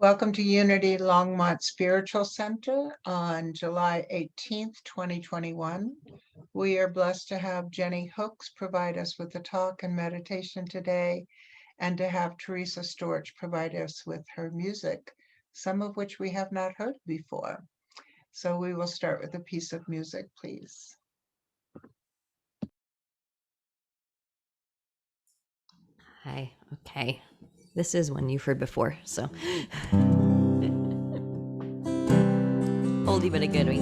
Welcome to Unity Longmont Spiritual Center on July 18th, 2021. We are blessed to have Jenny Hooks provide us with the talk and meditation today, and to have Teresa Storch provide us with her music, some of which we have not heard before. So we will start with a piece of music, please. Hi, okay. This is one you've heard before, so. Oldie but a goodie.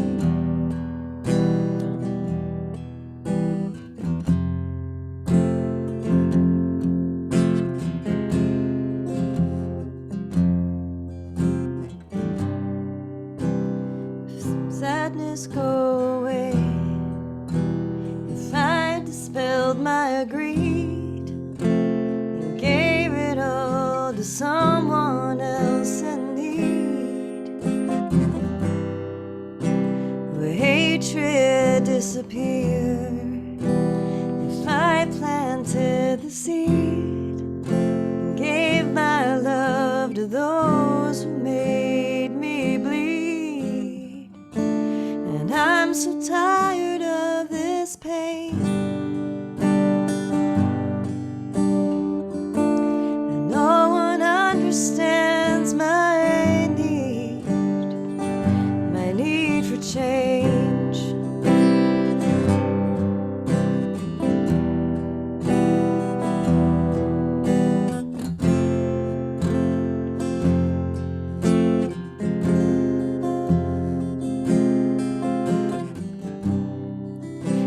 Sadness go away if I dispelled my greed and gave it all to someone else in need. Will hatred disappear if I planted the seed and gave my love to those who made me bleed? And I'm so tired of this pain, and no one understands my need for change.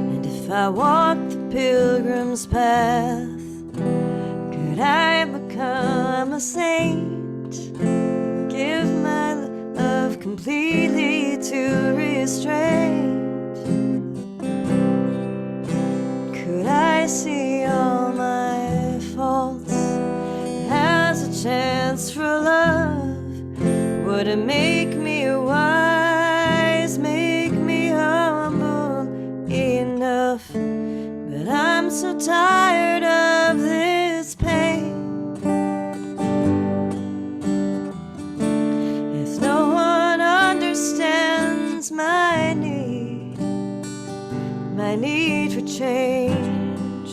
And if I walked the pilgrim's path, could I become a saint? Give my love completely to restraint? Could I see all my faults as a chance for love? Would it make me wise, make me humble enough? But I'm so tired of this pain. If no one understands my need for change.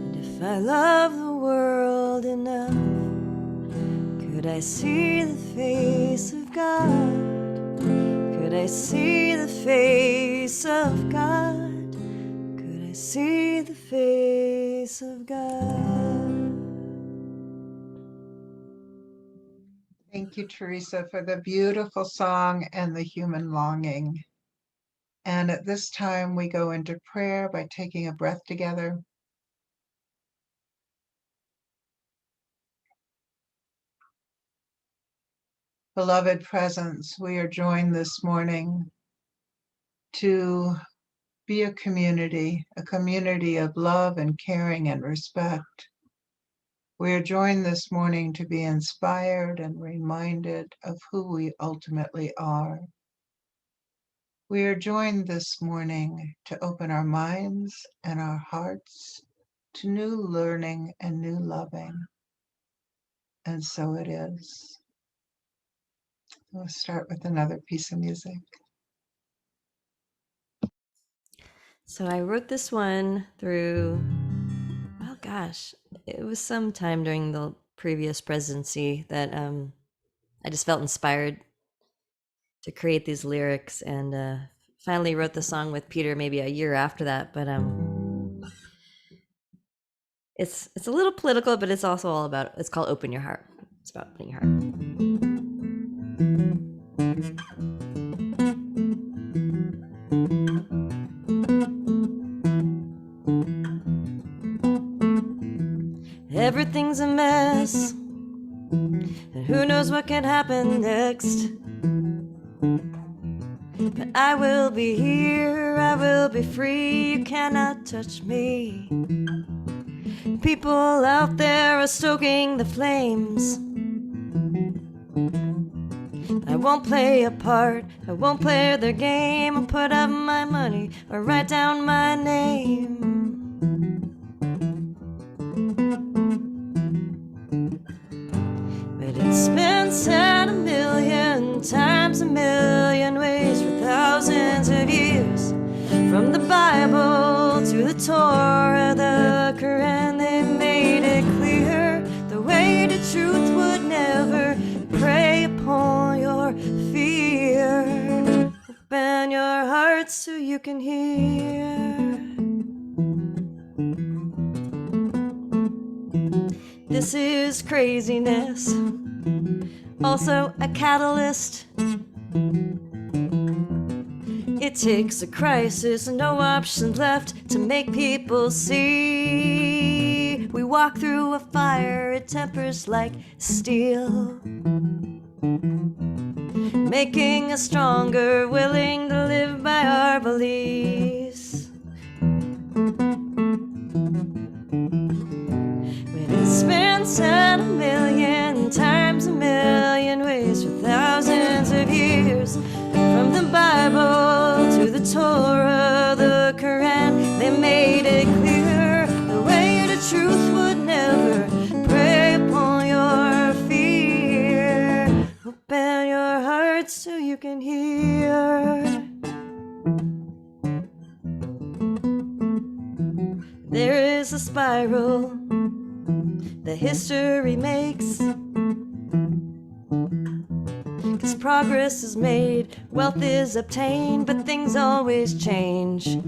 And if I love the world enough, could I see the face of God? Could I see the face of God? Could I see the face of God? Thank you, Teresa, for the beautiful song and the human longing. And at this time, we go into prayer by taking a breath together. Beloved presence, we are joined this morning to be a community of love and caring and respect. We are joined this morning to be inspired and reminded of who we ultimately are. We are joined this morning to open our minds and our hearts to new learning and new loving. And so it is. We'll start with another piece of music. So I wrote this one through, well, gosh, it was sometime during the previous presidency that I just felt inspired to create these lyrics, and finally wrote the song with Peter maybe a year after that. But it's a little political, but it's also all about, it's called Open Your Heart. It's about opening your heart. Everything's a mess, and who knows what can happen next. But I will be here, I will be free, you cannot touch me. People out there are stoking the flames, I won't play a part, I won't play their game, or put up my money, or write down my name. But it's been said a million times, a million ways for thousands of years. From the Bible to the Torah, the Quran, they made it clear the way to truth would never prey upon your fear. Open your heart so you can hear. This is craziness, also a catalyst. It takes a crisis, no options left to make people see. We walk through a fire, it tempers like steel, making us stronger, willing to live by our beliefs. But it's been said a million times, a million ways for thousands of years. From the Bible to the Torah, the Quran, they made it clear the way to truth would never prey upon your fear. Open your heart so you can hear. There is a spiral that history makes, 'cause progress is made, wealth is obtained, but things always change.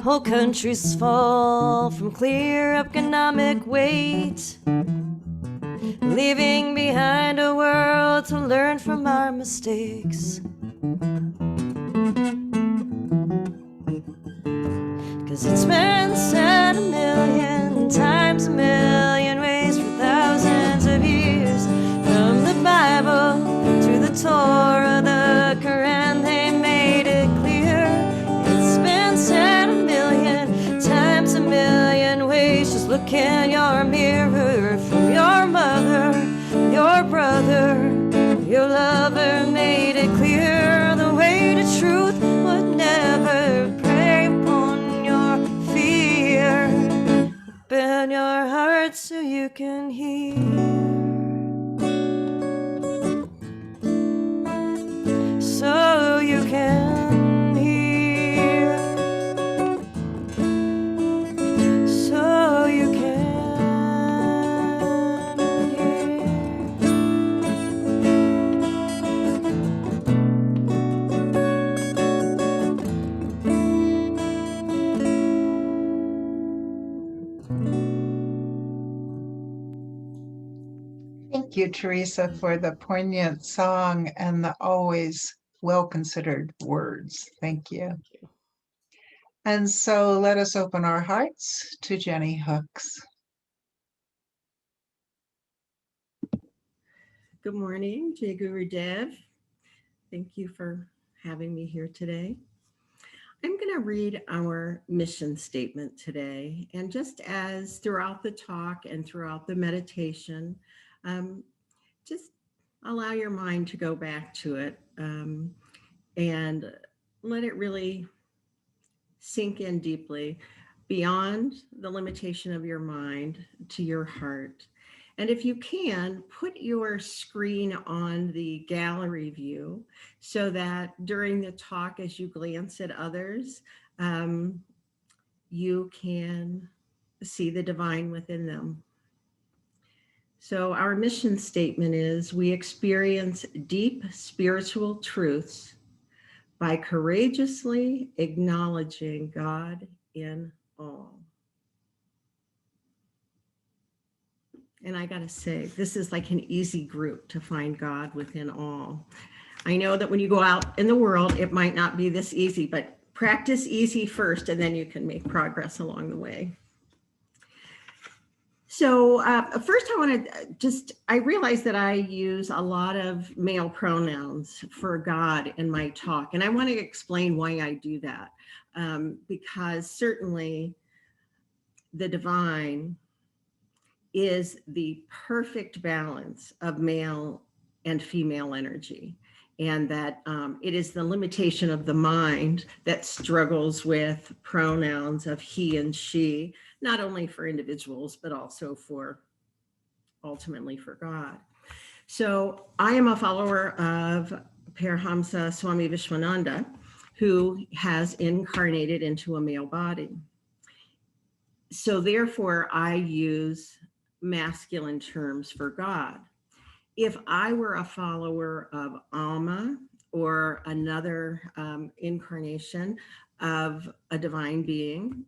Whole countries fall from clear economic weight, leaving behind a world to learn from our mistakes. 'Cause it's been said a million times, a million ways for thousands of years. From the Bible to the Torah, the Quran, they made it clear. It's been said a million times, a million ways. Just look in your mirror, from your mother, your brother, your lover made it clear the way to truth would never prey upon your fear. Open your heart so you can hear. So you can hear. So you can hear. Thank you, Teresa, for the poignant song and the always well-considered words. Thank you. And so let us open our hearts to Jenny Hooks. Good morning, Jay Guru Dev. Thank you for having me here today. I'm going to read our mission statement today. And just as throughout the talk and throughout the meditation, just allow your mind to go back to it and let it really sink in deeply beyond the limitation of your mind to your heart. And if you can, put your screen on the gallery view so that during the talk, as you glance at others, you can see the divine within them. So our mission statement is, we experience deep spiritual truths by courageously acknowledging God in all. And I got to say, this is like an easy group to find God within all. I know that when you go out in the world, it might not be this easy, but practice easy first, and then you can make progress along the way. So first I want to I realize that I use a lot of male pronouns for God in my talk, and I want to explain why I do that, because certainly the divine is the perfect balance of male and female energy, and that it is the limitation of the mind that struggles with pronouns of he and she, not only for individuals, but also for ultimately for God. So I am a follower of Paramahamsa Swami Vishwananda, who has incarnated into a male body. So therefore, I use masculine terms for God. If I were a follower of Alma or another incarnation of a divine being,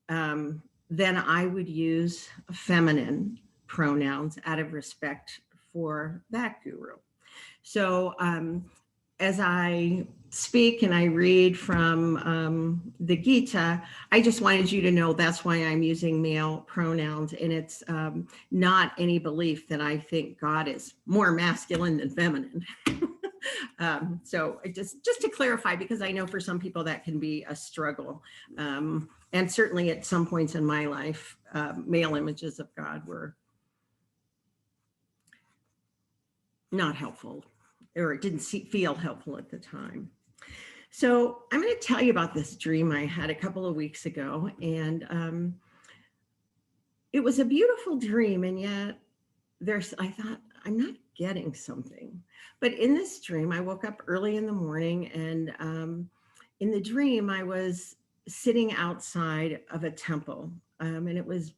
then I would use feminine pronouns out of respect for that guru. So as I speak and I read from the Gita, I just wanted you to know that's why I'm using male pronouns, and it's not any belief that I think God is more masculine than feminine. So just to clarify, because I know for some people that can be a struggle. And certainly at some points in my life, male images of God were not helpful, or it didn't feel helpful at the time. So I'm going to tell you about this dream I had a couple of weeks ago. And it was a beautiful dream. And yet I thought, I'm not getting something. But in this dream, I woke up early in the morning, and in the dream, I was sitting outside of a temple. And it was,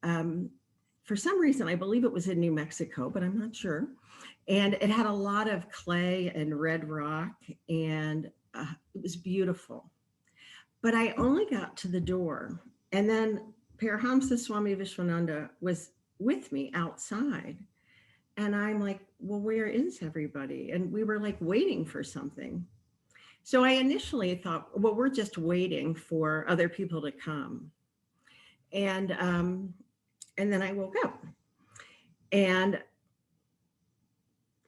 for some reason, I believe it was in New Mexico, but I'm not sure. And it had a lot of clay and red rock, and it was beautiful. But I only got to the door, and then Paramahamsa Swami Vishwananda was with me outside. And I'm like, well, where is everybody? And we were like waiting for something. So I initially thought, well, we're just waiting for other people to come. And then I woke up, and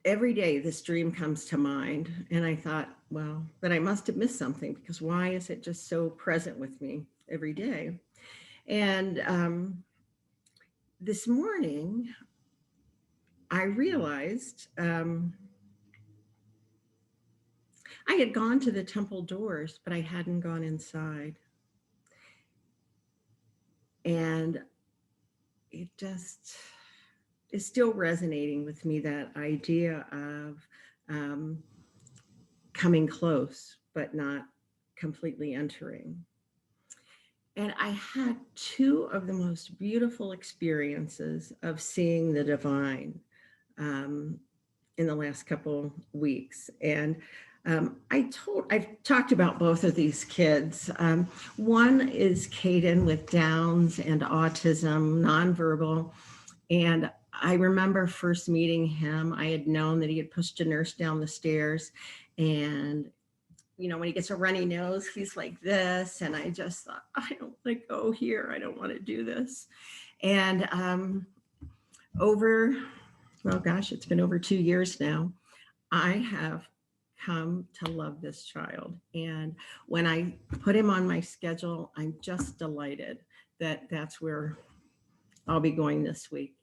every day this dream comes to mind. And I thought, well, that I must have missed something, because why is it just so present with me every day? And this morning, I realized I had gone to the temple doors, but I hadn't gone inside. And it just is still resonating with me, that idea of coming close, but not completely entering. And I had two of the most beautiful experiences of seeing the divine in the last couple weeks. And I've talked about both of these kids. One is Caden with Downs and autism, nonverbal. And I remember first meeting him, I had known that he had pushed a nurse down the stairs. And, you know, when he gets a runny nose, he's like this. And I just thought, I don't want to go here. I don't want to do this. And it's been over 2 years now, I have come to love this child. And when I put him on my schedule, I'm just delighted that that's where I'll be going this week.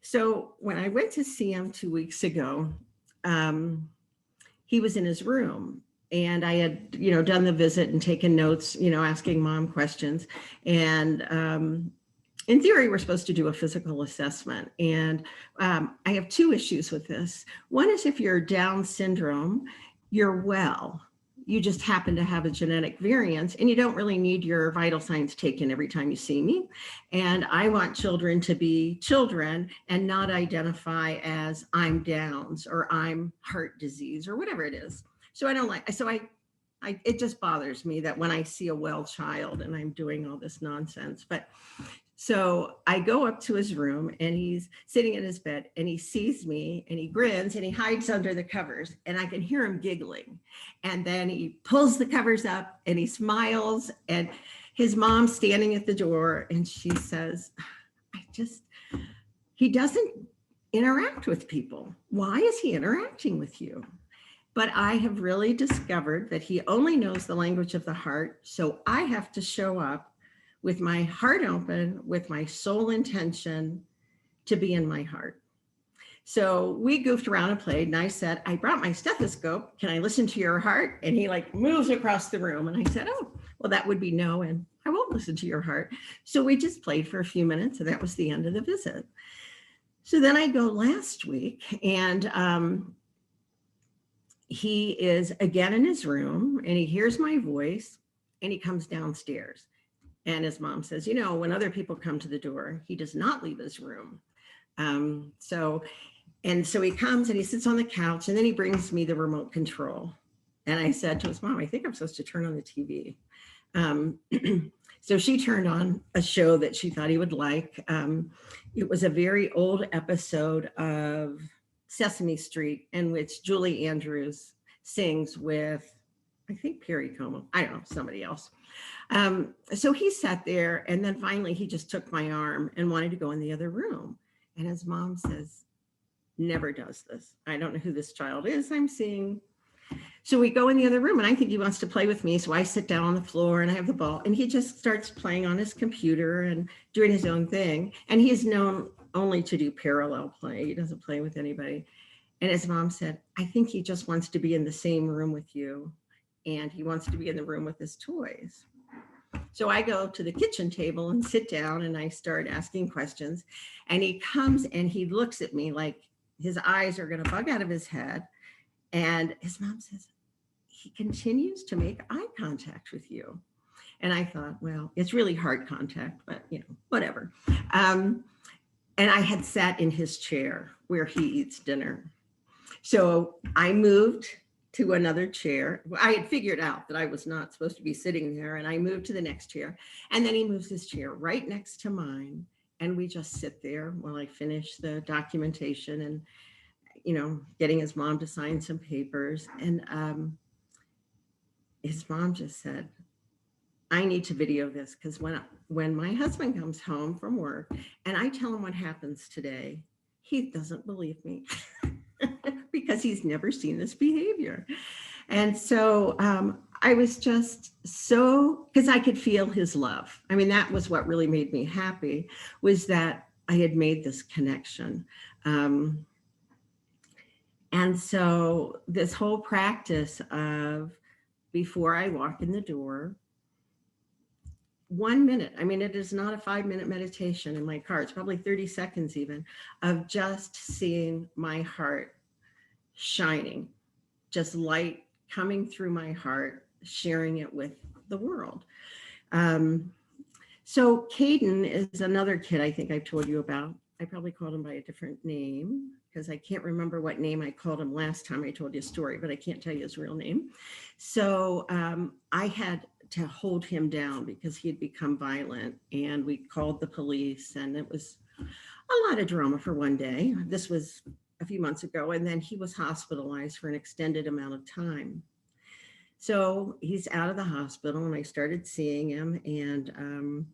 So when I went to see him 2 weeks ago, he was in his room, and I had, done the visit and taken notes, asking mom questions. And in theory, we're supposed to do a physical assessment. And I have two issues with this. One is, if you're Down syndrome, you're well. You just happen to have a genetic variance, and you don't really need your vital signs taken every time you see me. And I want children to be children and not identify as I'm Downs or I'm heart disease or whatever it is. So it just bothers me that when I see a well child and I'm doing all this nonsense. So I go up to his room, and he's sitting in his bed, and he sees me, and he grins, and he hides under the covers, and I can hear him giggling. And then he pulls the covers up, and he smiles, and his mom's standing at the door, and she says, he doesn't interact with people. Why is he interacting with you? But I have really discovered that he only knows the language of the heart. So I have to show up with my heart open, with my soul intention to be in my heart. So we goofed around and played, and I said, I brought my stethoscope. Can I listen to your heart? And he like moves across the room. And I said, oh, well, that would be no. And I won't listen to your heart. So we just played for a few minutes, and that was the end of the visit. So then I go last week, and he is again in his room, and he hears my voice, and he comes downstairs. And his mom says, you know, when other people come to the door, he does not leave his room. So he comes and he sits on the couch, and then he brings me the remote control. And I said to his mom, I think I'm supposed to turn on the TV. So she turned on a show that she thought he would like. It was a very old episode of Sesame Street in which Julie Andrews sings with, I think, Perry Como. I don't know, somebody else. So he sat there, and then finally he just took my arm and wanted to go in the other room. And his mom says, never does this. I don't know who this child is I'm seeing. So we go in the other room, and I think he wants to play with me. So I sit down on the floor, and I have the ball, and he just starts playing on his computer and doing his own thing. And he's known only to do parallel play. He doesn't play with anybody. And his mom said, I think he just wants to be in the same room with you, and he wants to be in the room with his toys. So I go to the kitchen table and sit down, and I start asking questions. And he comes and he looks at me like his eyes are going to bug out of his head. And his mom says, he continues to make eye contact with you. And I thought, well, it's really hard contact, but you know, whatever. And I had sat in his chair where he eats dinner. So I moved to another chair. I had figured out that I was not supposed to be sitting there, and I moved to the next chair. And then he moves his chair right next to mine, and we just sit there while I finish the documentation and, you know, getting his mom to sign some papers. And his mom just said, I need to video this, because when my husband comes home from work and I tell him what happens today, he doesn't believe me because he's never seen this behavior. And so I was just so, because I could feel his love. I mean, that was what really made me happy, was that I had made this connection. And so this whole practice of, before I walk in the door, 1 minute, I mean, it is not a 5-minute meditation in my car. It's probably 30 seconds even, of just seeing my heart shining, just light coming through my heart, sharing it with the world. So Caden is another kid I think I've told you about. I probably called him by a different name, because I can't remember what name I called him last time I told you a story, but I can't tell you his real name. So I had to hold him down because he had become violent, and we called the police, and it was a lot of drama for one day. This was a few months ago, and then he was hospitalized for an extended amount of time. So he's out of the hospital, and I started seeing him, and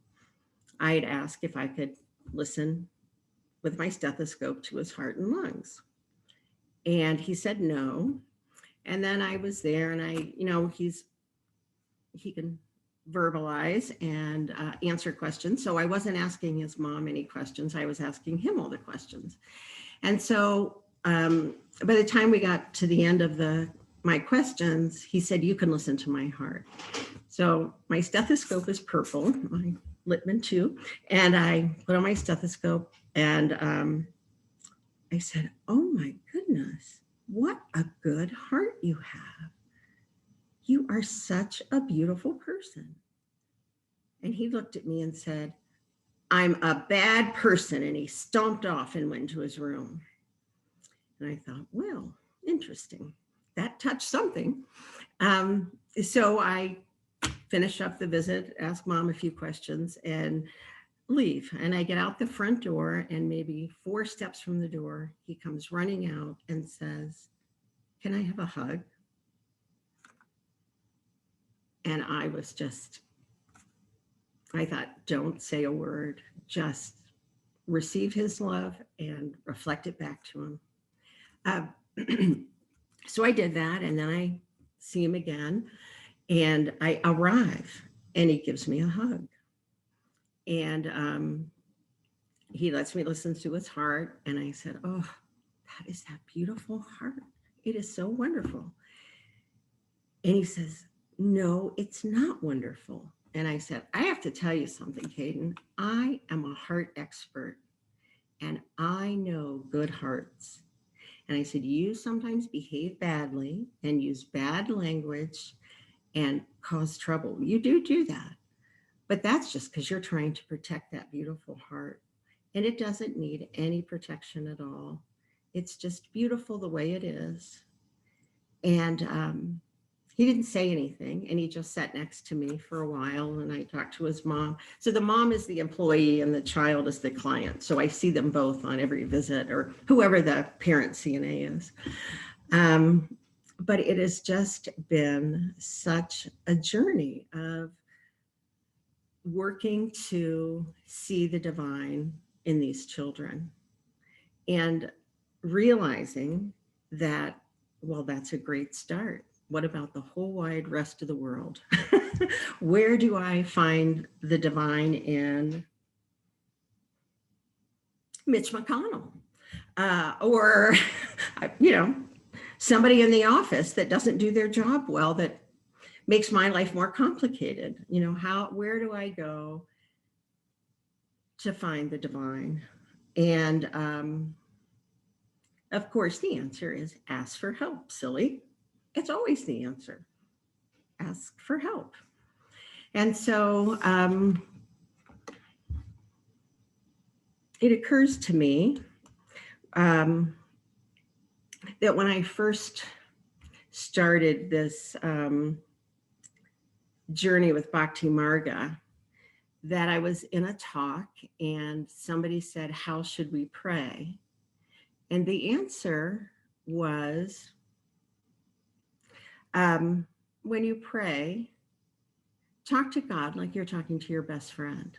I had asked if I could listen with my stethoscope to his heart and lungs. And he said no. And then I was there, and I, you know, he can verbalize and answer questions. So I wasn't asking his mom any questions. I was asking him all the questions. And so by the time we got to the end of my questions, he said, you can listen to my heart. So my stethoscope is purple, my Littman too. And I put on my stethoscope, and I said, oh my goodness, what a good heart you have. You are such a beautiful person. And he looked at me and said, I'm a bad person. And he stomped off and went into his room. And I thought, well, interesting. That touched something. So I finish up the visit, ask mom a few questions, and leave. And I get out the front door, and maybe 4 steps from the door, he comes running out and says, can I have a hug? And I was just, I thought, don't say a word, just receive his love and reflect it back to him. So I did that, and then I see him again, and I arrive, and he gives me a hug. And he lets me listen to his heart, and I said, oh, that is that beautiful heart. It is so wonderful. And he says, no, it's not wonderful. And I said, I have to tell you something, Caden. I am a heart expert and I know good hearts. And I said, you sometimes behave badly and use bad language and cause trouble. You do that. But that's just because you're trying to protect that beautiful heart. And it doesn't need any protection at all. It's just beautiful the way it is. And he didn't say anything, and he just sat next to me for a while, and I talked to his mom. So the mom is the employee and the child is the client. So I see them both on every visit, or whoever the parent CNA is. But it has just been such a journey of working to see the divine in these children and realizing that, well, that's a great start. What about the whole wide rest of the world? Where do I find the divine in Mitch McConnell? Or, somebody in the office that doesn't do their job well, that makes my life more complicated. Where do I go to find the divine? And of course, the answer is ask for help, silly. It's always the answer. Ask for help. And so it occurs to me that when I first started this journey with Bhakti Marga, that I was in a talk and somebody said, how should we pray? And the answer was, when you pray, talk to God like you're talking to your best friend.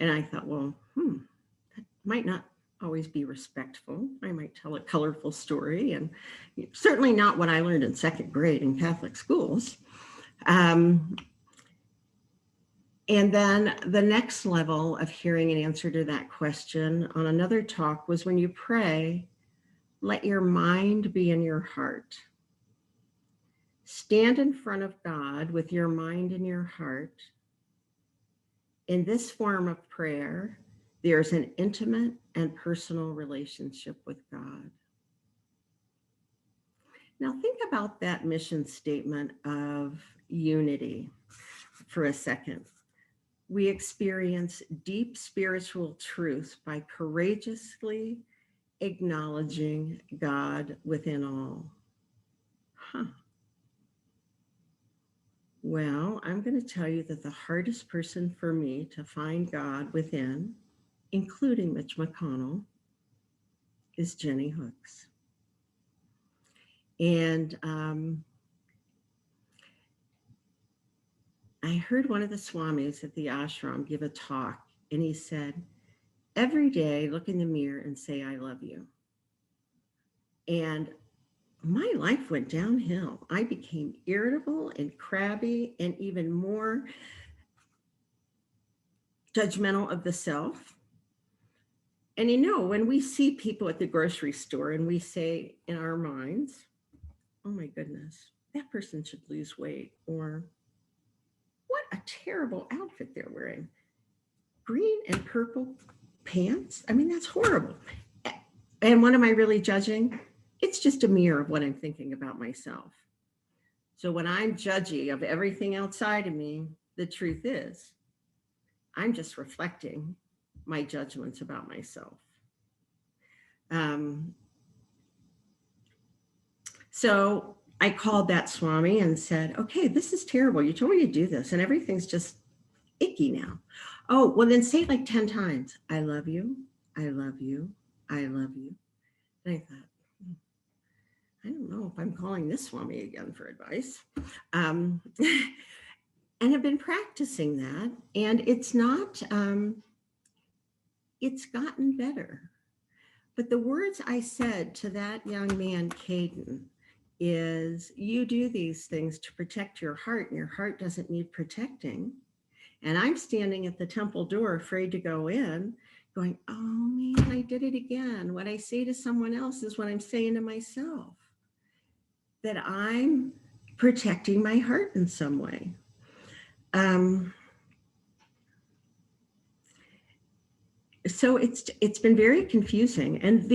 And I thought, well, that might not always be respectful. I might tell a colorful story, and certainly not what I learned in second grade in Catholic schools. And then the next level of hearing an answer to that question on another talk was, when you pray, let your mind be in your heart. Stand in front of God with your mind in your heart. In this form of prayer, there's an intimate and personal relationship with God. Now think about that mission statement of unity for a second. We experience deep spiritual truth by courageously acknowledging God within all. Well, I'm going to tell you that the hardest person for me to find God within, including Mitch McConnell, is Jenny Hooks. And I heard one of the swamis at the ashram give a talk, and he said, every day look in the mirror and say, I love you. And my life went downhill. I became irritable and crabby and even more judgmental of the self. And when we see people at the grocery store and we say in our minds, oh my goodness, that person should lose weight, or what a terrible outfit they're wearing. Green and purple pants. I mean, that's horrible. And what am I really judging? It's just a mirror of what I'm thinking about myself. So when I'm judgy of everything outside of me, the truth is, I'm just reflecting my judgments about myself. So I called that Swami and said, okay, this is terrible. You told me to do this and everything's just icky now. Oh, well then say it like 10 times. I love you. I love you. I love you. And I thought, I don't know if I'm calling this Swami again for advice. And I've been practicing that, and it's not, it's gotten better. But the words I said to that young man, Caden, is you do these things to protect your heart, and your heart doesn't need protecting. And I'm standing at the temple door, afraid to go in, going, oh man, I did it again. What I say to someone else is what I'm saying to myself, that I'm protecting my heart in some way. Um, so it's been very confusing. And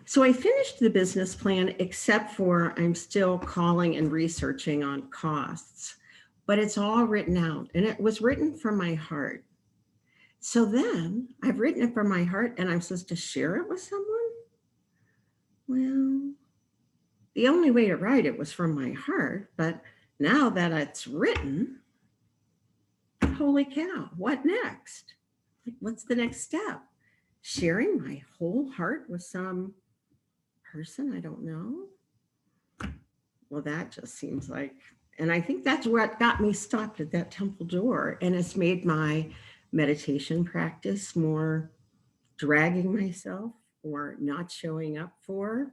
so I finished the business plan, except for I'm still calling and researching on costs, but it's all written out, and it was written from my heart. So then I've written it from my heart, and I'm supposed to share it with someone. Well, the only way to write it was from my heart, but now that it's written, holy cow, what next? Like, what's the next step? Sharing my whole heart with some person I don't know? Well, that just seems like, and I think that's what got me stopped at that temple door. And it's made my meditation practice more dragging myself or not showing up for,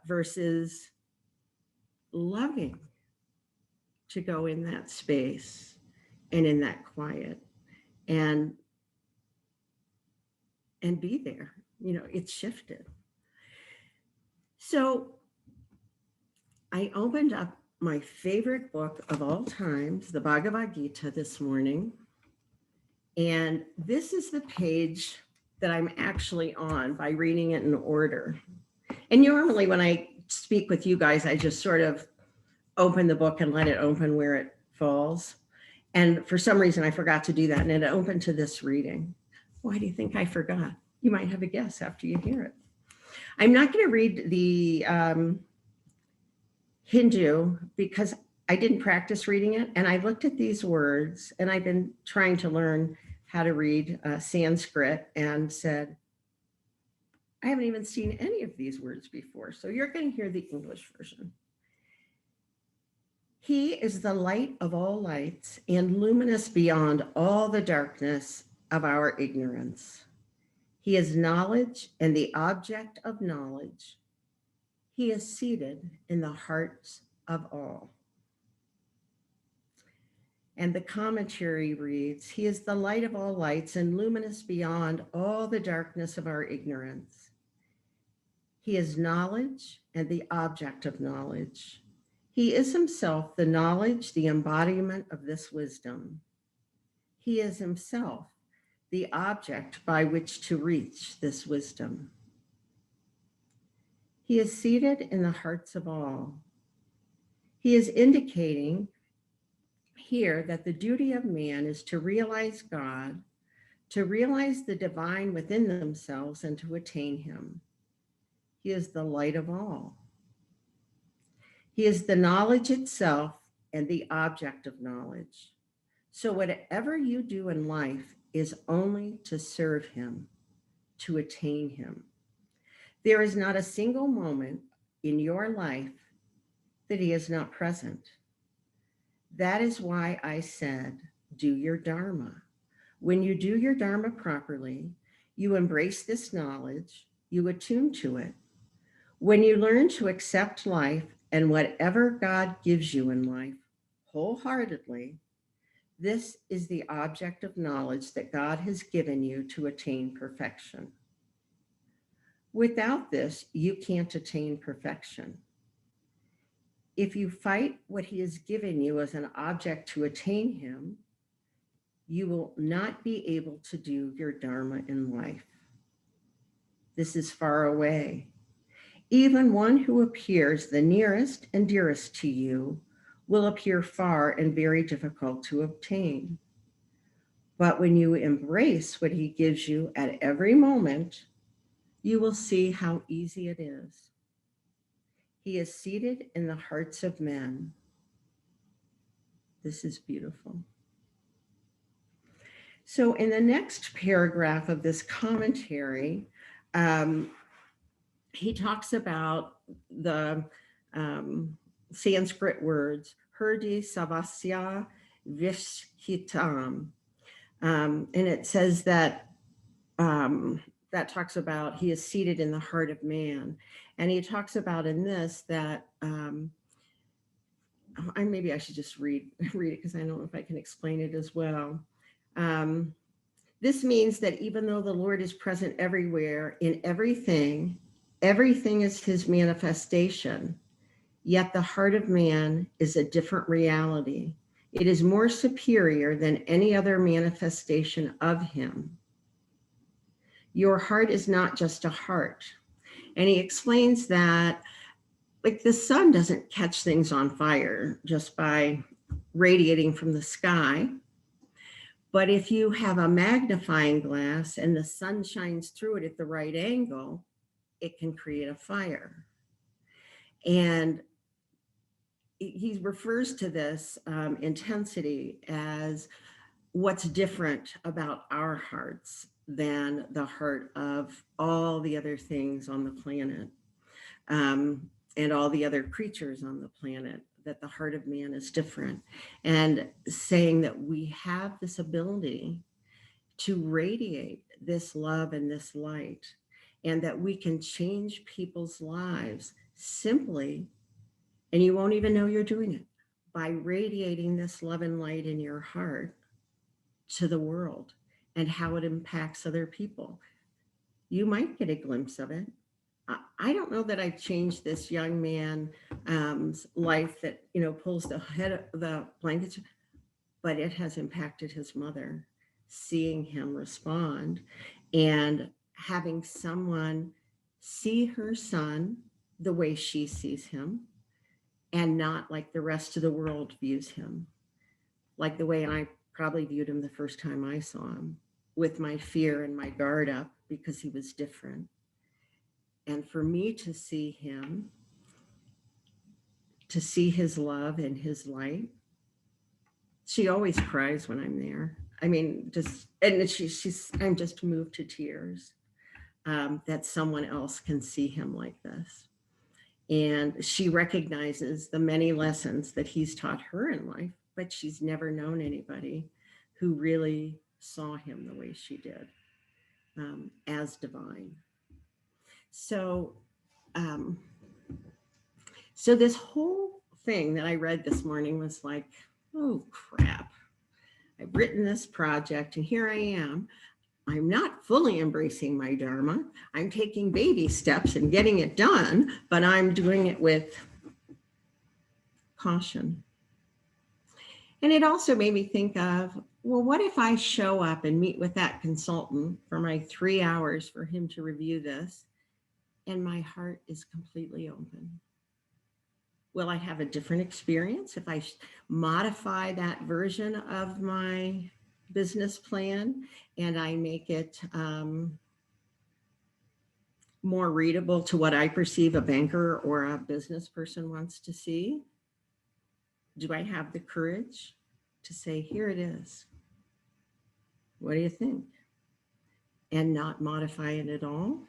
versus loving to go in that space and in that quiet and be there. It's shifted. So I opened up my favorite book of all times, the Bhagavad Gita, this morning. And this is the page that I'm actually on by reading it in order. And normally when I speak with you guys, I just sort of open the book and let it open where it falls. And for some reason, I forgot to do that. And it opened to this reading. Why do you think I forgot? You might have a guess after you hear it. I'm not going to read the Hindu because I didn't practice reading it. And I looked at these words, and I've been trying to learn how to read Sanskrit, and said, I haven't even seen any of these words before. So you're going to hear the English version. He is the light of all lights and luminous beyond all the darkness of our ignorance. He is knowledge and the object of knowledge. He is seated in the hearts of all. And the commentary reads, he is the light of all lights and luminous beyond all the darkness of our ignorance. He is knowledge and the object of knowledge. He is himself the knowledge, the embodiment of this wisdom. He is himself the object by which to reach this wisdom. He is seated in the hearts of all. He is indicating here that the duty of man is to realize God, to realize the divine within themselves, and to attain him. He is the light of all. He is the knowledge itself and the object of knowledge. So whatever you do in life is only to serve him, to attain him. There is not a single moment in your life that he is not present. That is why I said, do your Dharma. When you do your Dharma properly, you embrace this knowledge, you attune to it. When you learn to accept life and whatever God gives you in life wholeheartedly, this is the object of knowledge that God has given you to attain perfection. Without this, you can't attain perfection. If you fight what he has given you as an object to attain him, you will not be able to do your Dharma in life. This is far away. Even one who appears the nearest and dearest to you will appear far and very difficult to obtain. But when you embrace what he gives you at every moment, you will see how easy it is. He is seated in the hearts of men. This is beautiful. So in the next paragraph of this commentary, he talks about the Sanskrit words, Hriday Savasya Vishhitam. And it says that that talks about he is seated in the heart of man. And he talks about in this that, maybe I should just read it because I don't know if I can explain it as well. This means that even though the Lord is present everywhere in everything, everything is his manifestation, yet the heart of man is a different reality. It is more superior than any other manifestation of him. Your heart is not just a heart. And he explains that, like, the sun doesn't catch things on fire just by radiating from the sky. But if you have a magnifying glass and the sun shines through it at the right angle, it can create a fire. And he refers to this intensity as what's different about our hearts than the heart of all the other things on the planet, and all the other creatures on the planet, that the heart of man is different. And saying that we have this ability to radiate this love and this light, and that we can change people's lives simply, and you won't even know you're doing it, by radiating this love and light in your heart to the world and how it impacts other people. You might get a glimpse of it. I don't know that I changed this young man's life that, pulls the head of the blankets, but it has impacted his mother, seeing him respond and having someone see her son the way she sees him, and not like the rest of the world views him, like the way I probably viewed him the first time I saw him, with my fear and my guard up because he was different. And for me to see him, to see his love and his light. She always cries when I'm there. I mean, I'm just moved to tears, that someone else can see him like this. And she recognizes the many lessons that he's taught her in life, but she's never known anybody who really saw him the way she did, as divine. So, um, so this whole thing that I read this morning was like, oh crap. I've written this project and here I am. I'm not fully embracing my Dharma. I'm taking baby steps and getting it done, but I'm doing it with caution. And it also made me think of, well, what if I show up and meet with that consultant for my 3 hours for him to review this, and my heart is completely open? Will I have a different experience if I modify that version of my business plan and I make it more readable to what I perceive a banker or a business person wants to see? Do I have the courage to say, here it is? What do you think? And not modify it at all?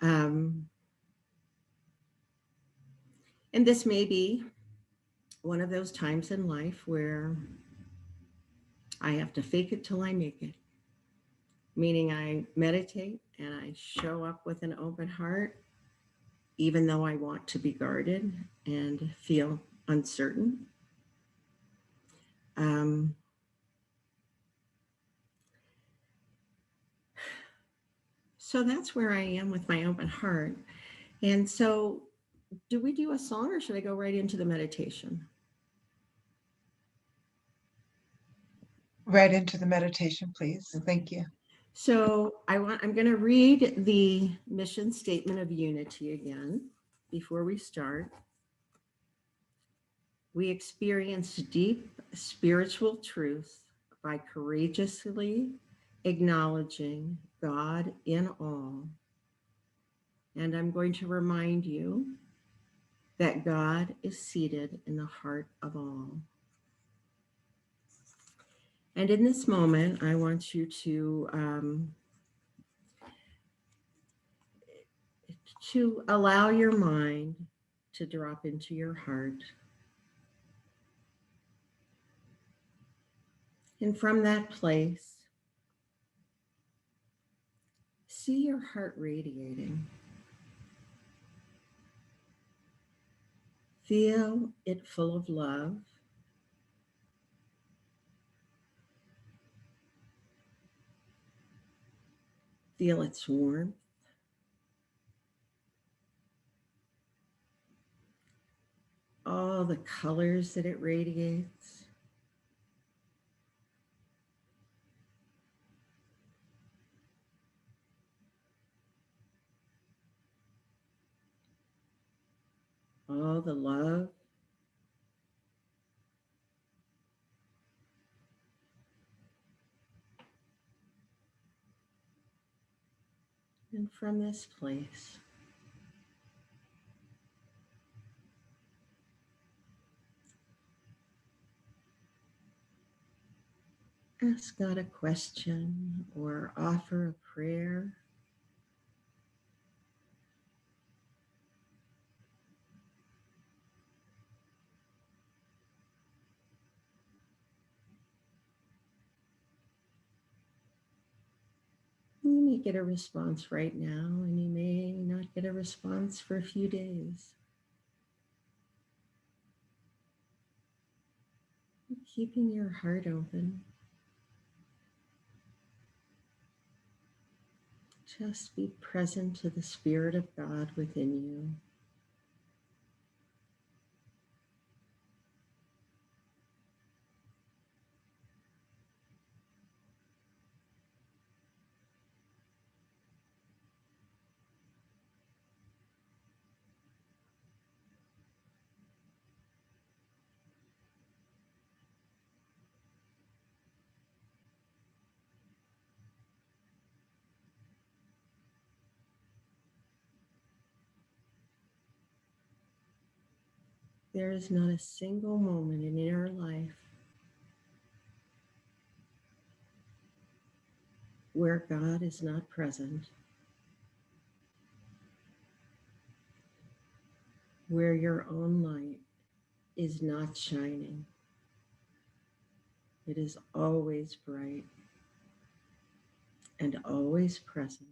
And this may be one of those times in life where I have to fake it till I make it, meaning I meditate and I show up with an open heart, even though I want to be guarded and feel uncertain. So that's where I am with my open heart. And so, do we do a song or should I go right into the meditation? Right into the meditation, please. Thank you. So I'm going to read the mission statement of unity again before we start. We experience deep spiritual truth by courageously acknowledging God in all. And I'm going to remind you that God is seated in the heart of all. And in this moment, I want you to allow your mind to drop into your heart. And from that place, see your heart radiating. Feel it full of love. Feel its warmth, all the colors that it radiates. All the love. And from this place, ask God a question or offer a prayer. You may get a response right now, and you may not get a response for a few days. Keeping your heart open, just be present to the Spirit of God within you. There is not a single moment in your life where God is not present, where your own light is not shining. It is always bright and always present.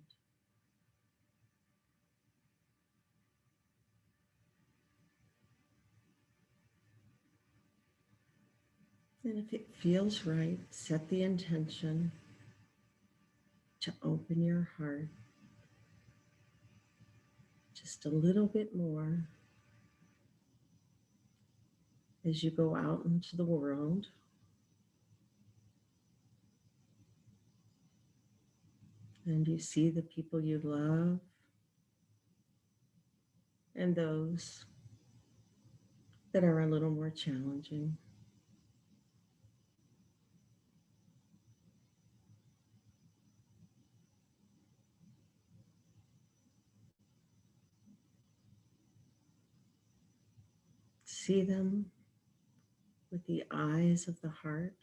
And if it feels right, set the intention to open your heart just a little bit more as you go out into the world. And you see the people you love and those that are a little more challenging. See them with the eyes of the heart.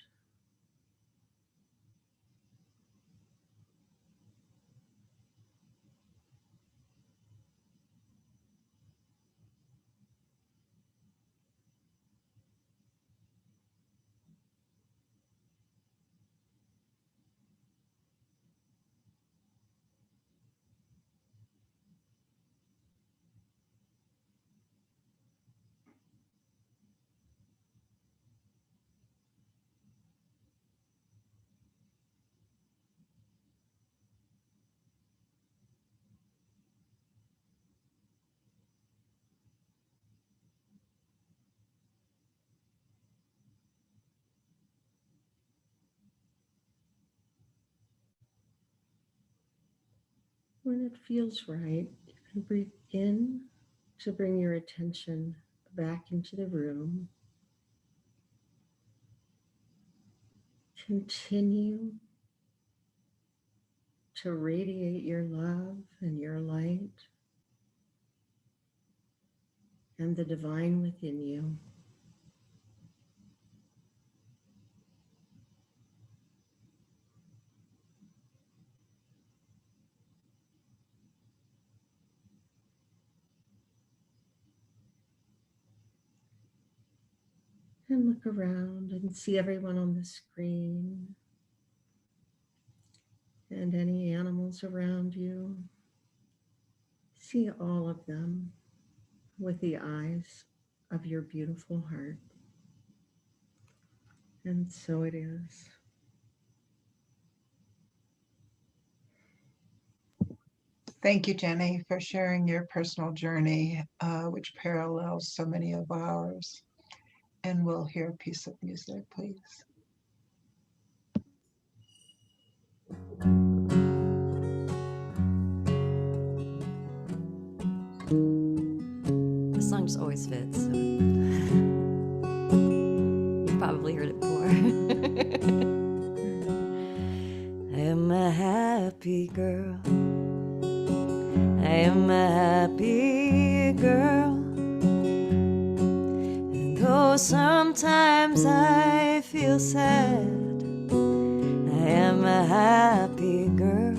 When it feels right, you can begin to bring your attention back into the room. Continue to radiate your love and your light and the divine within you. And look around and see everyone on the screen and any animals around you. See all of them with the eyes of your beautiful heart. And so it is. Thank you, Jenny, for sharing your personal journey, which parallels so many of ours. And we'll hear a piece of music, please. This song just always fits. So. You've probably heard it before. I am a happy girl. I am a happy girl. And though sometimes I feel sad, I am a happy girl.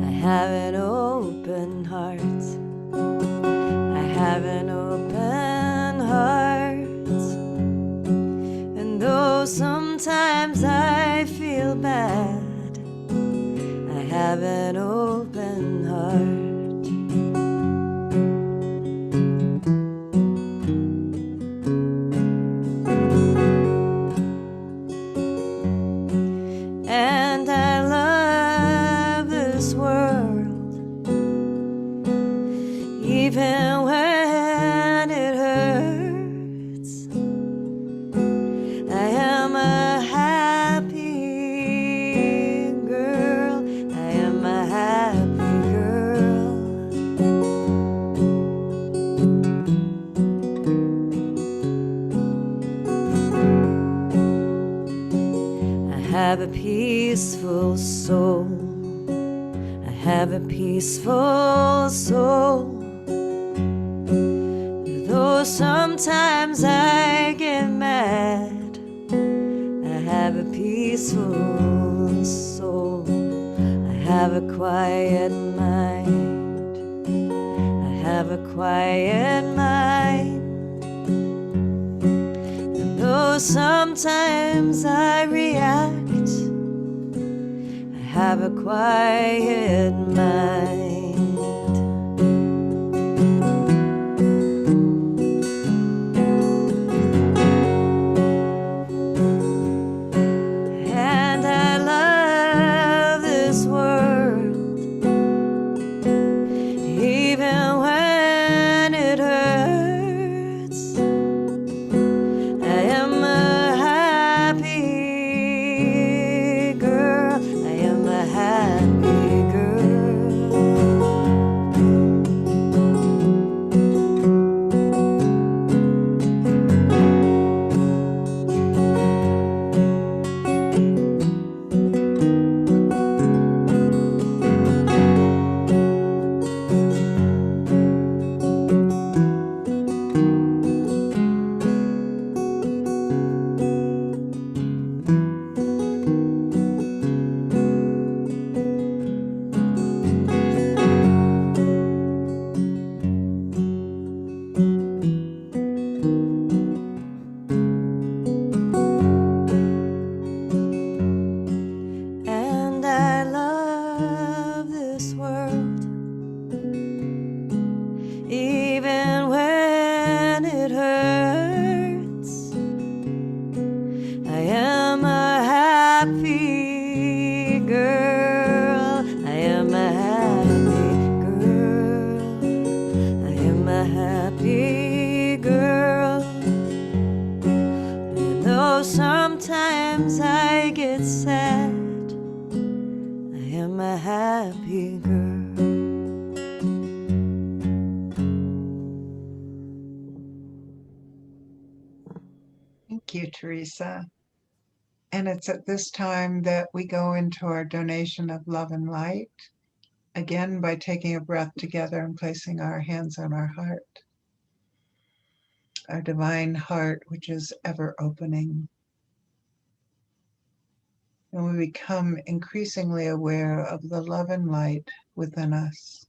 I have an open heart. I have an open heart. And though sometimes I feel bad, I have an open heart. And I love this world, even when it hurts. I am a happy girl. I am a happy girl. I have a peaceful soul. I have a peaceful soul. Though sometimes I get mad, I have a peaceful soul. I have a quiet mind. I have a quiet mind. And though sometimes I react, I have a quiet mind. And I love this world, even when it hurts. I am a happy girl. I am a happy girl. And I love this world, even when it hurts. I am a happy girl. I am a happy girl. I am a happy girl. And though sometimes I get sad, I am a happy girl. Thank you, Teresa. And it's at this time that we go into our donation of love and light, again by taking a breath together and placing our hands on our heart, our divine heart, which is ever opening. And we become increasingly aware of the love and light within us.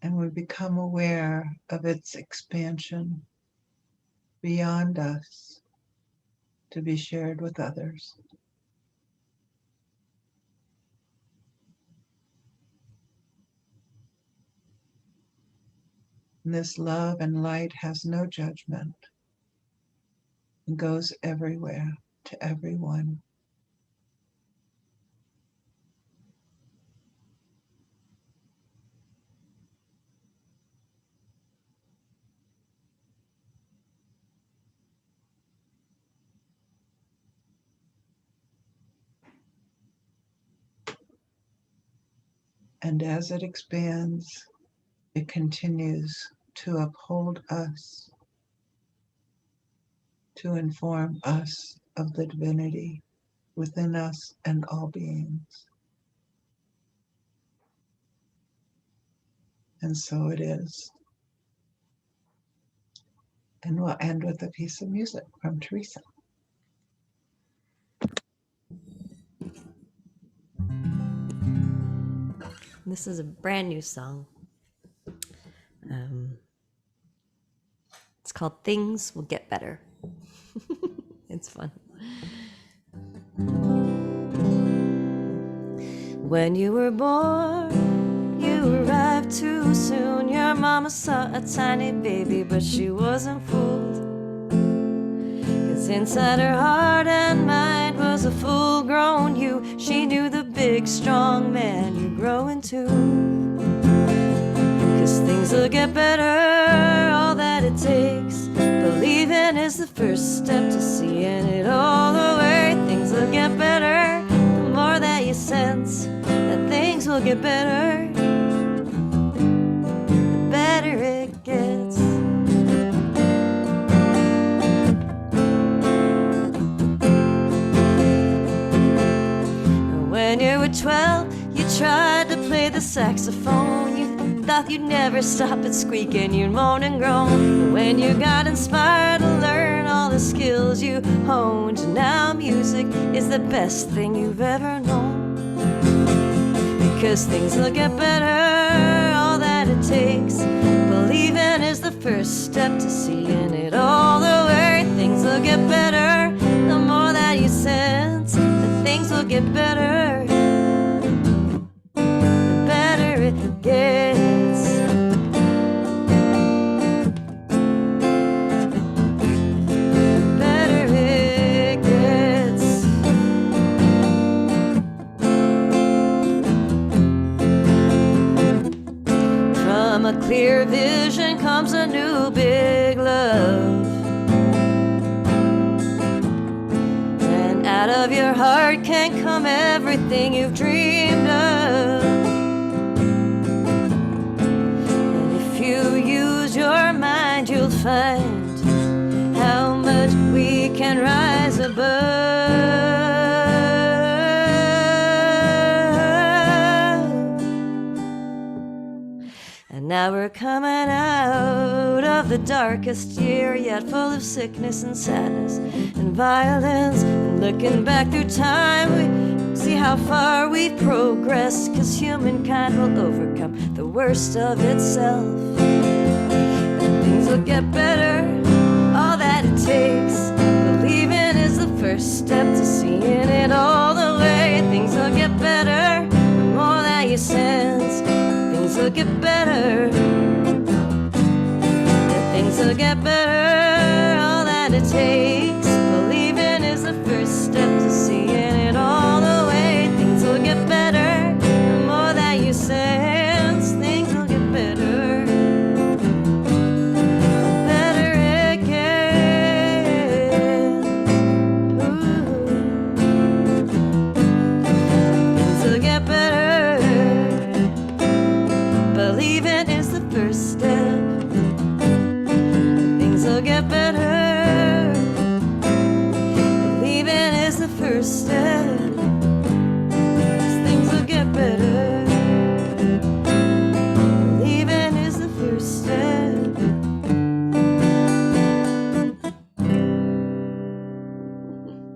And we become aware of its expansion beyond us to be shared with others. And this love and light has no judgment and goes everywhere to everyone. And as it expands, it continues to uphold us, to inform us of the divinity within us and all beings. And so it is. And we'll end with a piece of music from Teresa. This is a brand new song. It's called Things Will Get Better. It's fun. When you were born, you arrived too soon. Your mama saw a tiny baby, but she wasn't fooled. 'Cause inside her heart and mind was a full-grown you. She knew the big, strong man you grow into. 'Cause things will get better, all that it takes. Believing is the first step to seeing it all the way. Things will get better, the more that you sense that things will get better, the better it gets. When you were 12, you tried to play the saxophone. You thought you'd never stop it squeaking, you'd moan and groan. But when you got inspired to learn all the skills you honed, now music is the best thing you've ever known. Because things will get better, all that it takes. Believing is the first step to seeing it all the way. Things will get better, the more that you sense that things will get better, the better it gets. The better it gets. From a clear vision comes a new big love. And out of your heart can come everything you've dreamed of. And if you use your mind, you'll find how much we can rise above. And now we're coming out of the darkest year, yet full of sickness and sadness and violence. And looking back through time, we see how far we've progressed, 'cause humankind will overcome the worst of itself. And things will get better, all that it takes. Believing is the first step to seeing it all the way. Things will get better, the more that you sense. Things will get better. Yeah, things will get better, all that it takes.